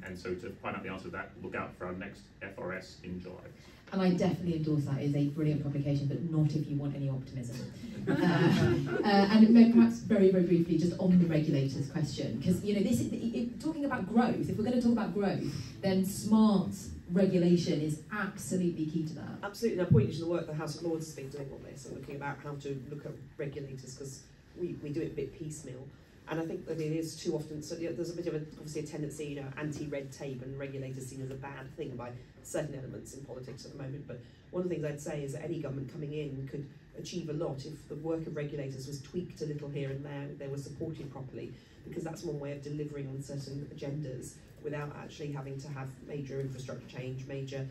And so to find out the answer to that, look out for our next FRS in July. And I definitely endorse that. It's a brilliant publication, but not if you want any optimism. And perhaps very, very briefly, just on the regulators question, because you know, this is talking about growth. If we're going to talk about growth, then smart regulation is absolutely key to that. Absolutely. And I point you to the work the House of Lords has been doing on this and looking about how to look at regulators, because we do it a bit piecemeal. And I think that it is too often, so there's a bit of obviously a tendency, you know, anti-red tape and regulators seen as a bad thing by certain elements in politics at the moment. But one of the things I'd say is that any government coming in could achieve a lot if the work of regulators was tweaked a little here and there, they were supported properly, because that's one way of delivering on certain agendas without actually having to have major infrastructure change, major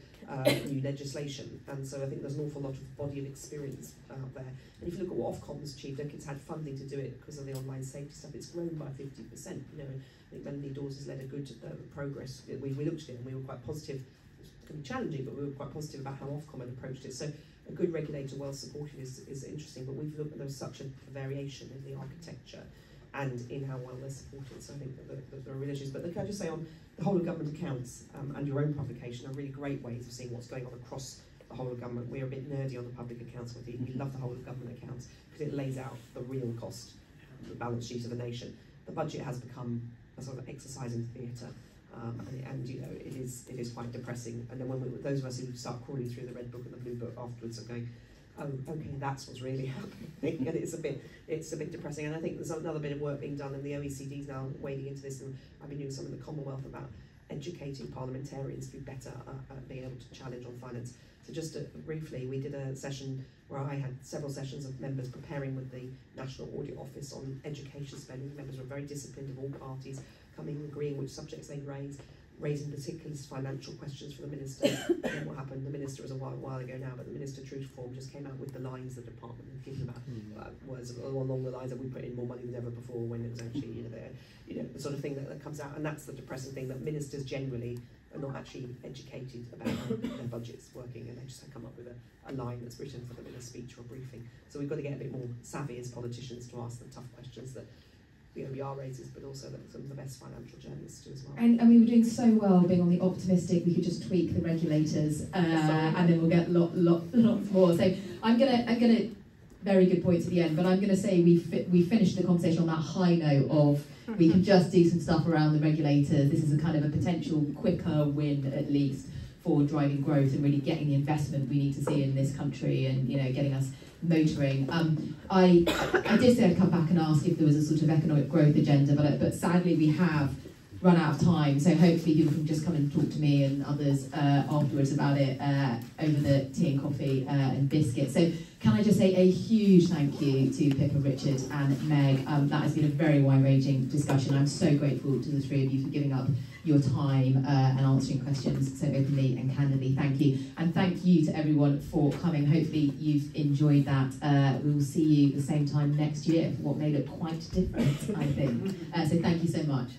new legislation. And so I think there's an awful lot of body of experience out there. And if you look at what Ofcom's achieved, look, it's had funding to do it because of the online safety stuff. It's grown by 50%. You know, I think Melanie Dawes has led a good progress. We looked at it and we were quite positive. It's going to be challenging, but we were quite positive about how Ofcom had approached it. So a good regulator, well supported, is interesting. But we've looked at there's such a variation in the architecture and in how well they're supported. So I think that there are real issues. But can I just say on the whole of government accounts and your own publication are really great ways of seeing what's going on across the whole of government. We're a bit nerdy on the public accounts. We love the whole of government accounts because it lays out the real cost, the balance sheet of a nation. The budget has become a sort of exercise in theatre. And you know, it is quite depressing. And then when those of us who start crawling through the red book and the blue book afterwards are going, oh, okay, that's what's really happening, and it's a bit depressing. And I think there's another bit of work being done, and the OECD's now wading into this, and I've been doing some in the Commonwealth about educating parliamentarians to be better at being able to challenge on finance. So just briefly, we did a session where I had several sessions of members preparing with the National Audit Office on education spending. Members were very disciplined of all parties, coming and agreeing which subjects they'd raising particular financial questions for the Minister. And what happened, the Minister was a while ago now, but the Minister of True to Form just came out with the lines the department had given about words along the lines that we put in more money than ever before, when it was actually, the sort of thing that comes out. And that's the depressing thing, that ministers generally are not actually educated about how their budget's working, and they just come up with a line that's written for them in a speech or a briefing. So we've got to get a bit more savvy as politicians to ask the tough questions that the OBR raises, but also that some of the best financial journalists do as well. And we were doing so well being on the optimistic, we could just tweak the regulators, and then we'll get lots more. So I'm gonna very good points at the end, but I'm gonna say we finished the conversation on that high note of we can just do some stuff around the regulators. This is a kind of a potential quicker win, at least, for driving growth and really getting the investment we need to see in this country, and getting us motoring. I did say I'd come back and ask if there was a sort of economic growth agenda, but sadly we have run out of time, so hopefully people can just come and talk to me and others afterwards about it over the tea and coffee and biscuits. So Can I just say a huge thank you to Pippa, Richard and Meg. That has been a very wide-ranging discussion. I'm so grateful to the three of you for giving up your time and answering questions so openly and candidly. Thank you. And thank you to everyone for coming. Hopefully you've enjoyed that. We will see you the same time next year for what may look quite different, I think. So thank you so much.